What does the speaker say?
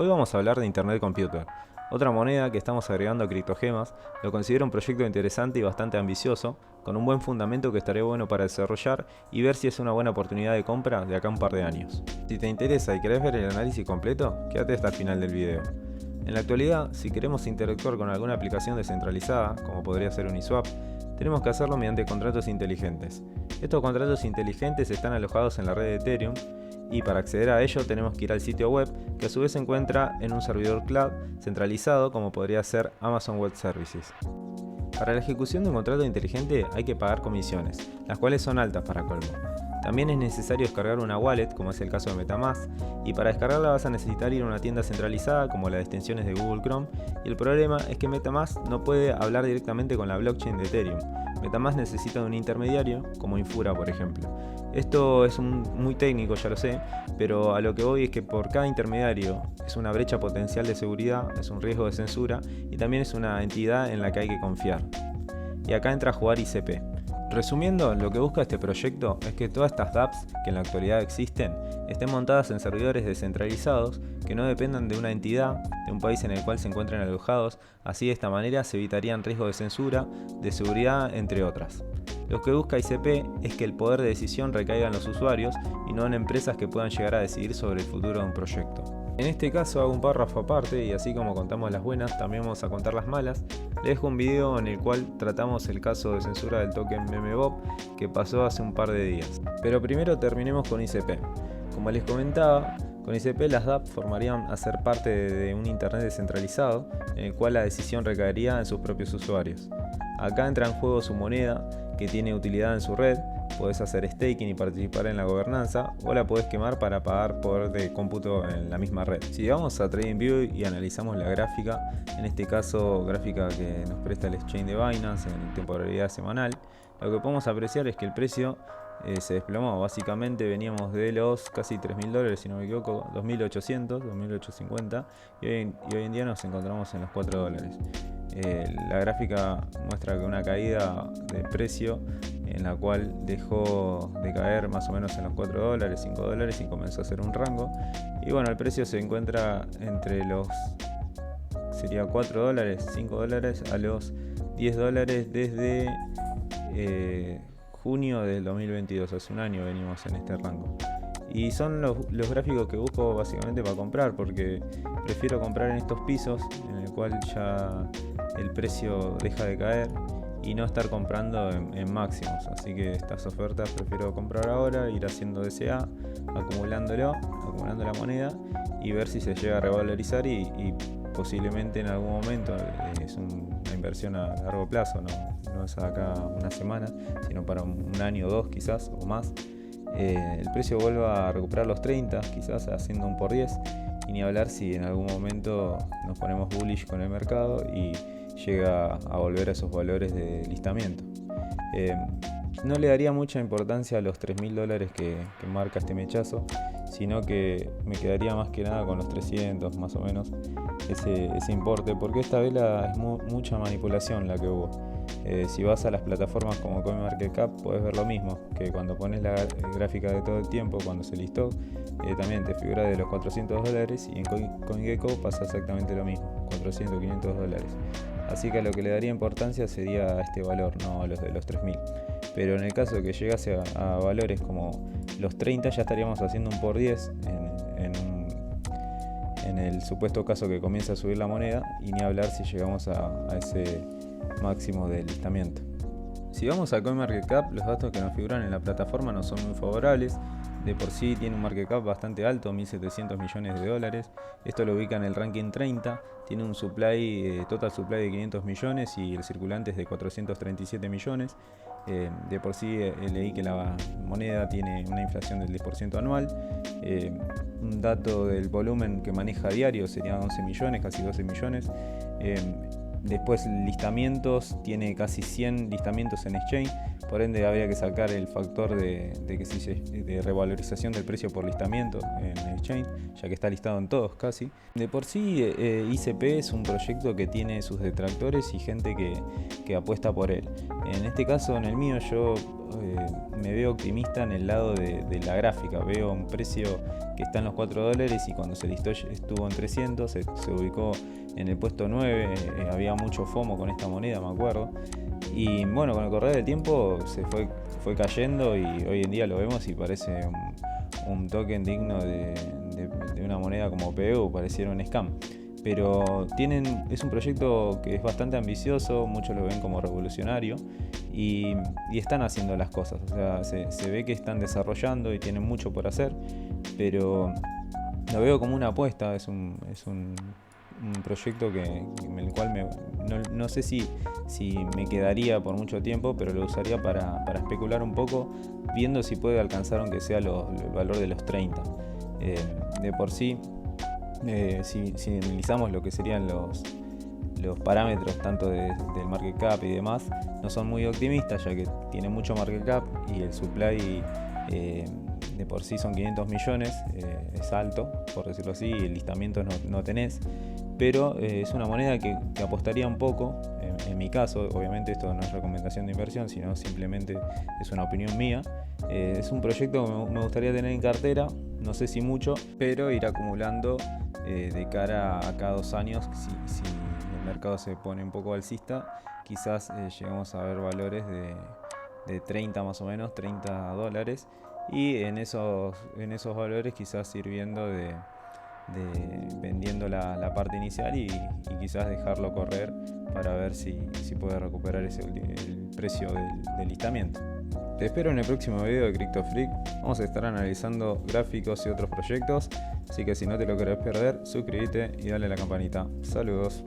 Hoy vamos a hablar de Internet Computer, otra moneda que estamos agregando a Criptogemas. Lo considero un proyecto interesante y bastante ambicioso, con un buen fundamento que estaría bueno para desarrollar y ver si es una buena oportunidad de compra de acá a un par de años. Si te interesa y querés ver el análisis completo, quédate hasta el final del video. En la actualidad, si queremos interactuar con alguna aplicación descentralizada, como podría ser Uniswap, tenemos que hacerlo mediante contratos inteligentes. Estos contratos inteligentes están alojados en la red de Ethereum y para acceder a ello tenemos que ir al sitio web, que a su vez se encuentra en un servidor cloud centralizado como podría ser Amazon Web Services. Para la ejecución de un contrato inteligente hay que pagar comisiones, las cuales son altas para colmo. También es necesario descargar una wallet, como es el caso de MetaMask, y para descargarla vas a necesitar ir a una tienda centralizada como la de extensiones de Google Chrome, y el problema es que MetaMask no puede hablar directamente con la blockchain de Ethereum. MetaMask necesita de un intermediario, como Infura por ejemplo. Esto es muy técnico, ya lo sé, pero a lo que voy es que por cada intermediario es una brecha potencial de seguridad, es un riesgo de censura y también es una entidad en la que hay que confiar. Y acá entra a jugar ICP. Resumiendo, lo que busca este proyecto es que todas estas dApps que en la actualidad existen estén montadas en servidores descentralizados que no dependan de una entidad, de un país en el cual se encuentren alojados. Así de esta manera se evitarían riesgos de censura, de seguridad, entre otras. Lo que busca ICP es que el poder de decisión recaiga en los usuarios y no en empresas que puedan llegar a decidir sobre el futuro de un proyecto. En este caso hago un párrafo aparte y así como contamos las buenas, también vamos a contar las malas. Les dejo un video en el cual tratamos el caso de censura del token MemeBob que pasó hace un par de días. Pero primero terminemos con ICP. Como les comentaba, con ICP las dApps formarían a ser parte de un internet descentralizado en el cual la decisión recaería en sus propios usuarios. Acá entra en juego su moneda, que tiene utilidad en su red. Podés hacer staking y participar en la gobernanza, o la podés quemar para pagar poder de cómputo en la misma red. Si vamos a TradingView y analizamos la gráfica, en este caso gráfica que nos presta el exchange de Binance en temporalidad semanal, lo que podemos apreciar es que el precio se desplomó. Básicamente veníamos de los casi $3.000, si no me equivoco, 2.800, 2.850, y hoy en día nos encontramos en los $4. La gráfica muestra que una caída de precio en la cual dejó de caer más o menos en los $4, $5 y comenzó a hacer un rango. Y bueno, el precio se encuentra entre los sería $4, $5 a los $10 desde junio del 2022, hace un año venimos en este rango. Y son los gráficos que busco básicamente para comprar, porque prefiero comprar en estos pisos en el cual ya el precio deja de caer y no estar comprando en máximos. Así que estas ofertas prefiero comprar ahora, ir haciendo DCA, acumulando la moneda y ver si se llega a revalorizar y posiblemente en algún momento, es una inversión a largo plazo, no es acá una semana, sino para un año o dos quizás o más, el precio vuelva a recuperar los 30, quizás haciendo un por 10, y ni hablar si en algún momento nos ponemos bullish con el mercado y llega a volver a esos valores de listamiento. No le daría mucha importancia a los $3.000 que marca este mechazo, sino que me quedaría más que nada con los 300 más o menos, ese importe, porque esta vela es mucha manipulación la que hubo. Si vas a las plataformas como CoinMarketCap podés ver lo mismo, que cuando pones la gráfica de todo el tiempo, cuando se listó, también te figura de los $400 y en CoinGecko pasa exactamente lo mismo, 400, $500. Así que a lo que le daría importancia sería a este valor, no a los de los 3.000. Pero en el caso de que llegase a valores como los 30 ya estaríamos haciendo un por 10 en el supuesto caso que comience a subir la moneda, y ni hablar si llegamos a ese máximo de listamiento. Si vamos a CoinMarketCap, los datos que nos figuran en la plataforma no son muy favorables. De por sí tiene un market cap bastante alto, $1.700 millones. Esto lo ubica en el ranking 30. Tiene un total supply de 500 millones y el circulante es de 437 millones. De por sí leí que la moneda tiene una inflación del 10% anual. Un dato del volumen que maneja a diario sería 11 millones, casi 12 millones. Después listamientos, tiene casi 100 listamientos en exchange, por ende habría que sacar el factor de revalorización del precio por listamiento en exchange, ya que está listado en todos casi. De por sí ICP es un proyecto que tiene sus detractores y gente que apuesta por él. En este caso, en el mío, yo me veo optimista en el lado de la gráfica. Veo un precio que está en los $4 y cuando se listó estuvo en 300, se ubicó en el puesto 9, había mucho FOMO con esta moneda, me acuerdo. Y bueno, con el correr del tiempo se fue cayendo y hoy en día lo vemos y parece un token digno de una moneda como PEU, pareciera un scam. Pero es un proyecto que es bastante ambicioso, muchos lo ven como revolucionario y están haciendo las cosas. O sea, se ve que están desarrollando y tienen mucho por hacer, pero lo veo como una apuesta. Es un proyecto en el cual no sé si me quedaría por mucho tiempo, pero lo usaría para especular un poco, viendo si puede alcanzar aunque sea el valor de los 30. De por sí, si analizamos lo que serían los parámetros tanto del market cap y demás, no son muy optimistas, ya que tiene mucho market cap y el supply de por sí son 500 millones, es alto, por decirlo así, y el listamiento no tenés. Pero es una moneda que apostaría un poco, en mi caso. Obviamente esto no es recomendación de inversión, sino simplemente es una opinión mía. Es un proyecto que me gustaría tener en cartera, no sé si mucho, pero ir acumulando de cara a cada 2 años. Si el mercado se pone un poco alcista, quizás lleguemos a ver valores de 30 más o menos, $30, y en esos valores quizás ir viendo vendiendo la parte inicial y quizás dejarlo correr para ver si puede recuperar el precio del listamiento. Te espero en el próximo video de CryptoFreak. Vamos a estar analizando gráficos y otros proyectos, así que si no te lo querés perder, suscríbete y dale a la campanita. Saludos.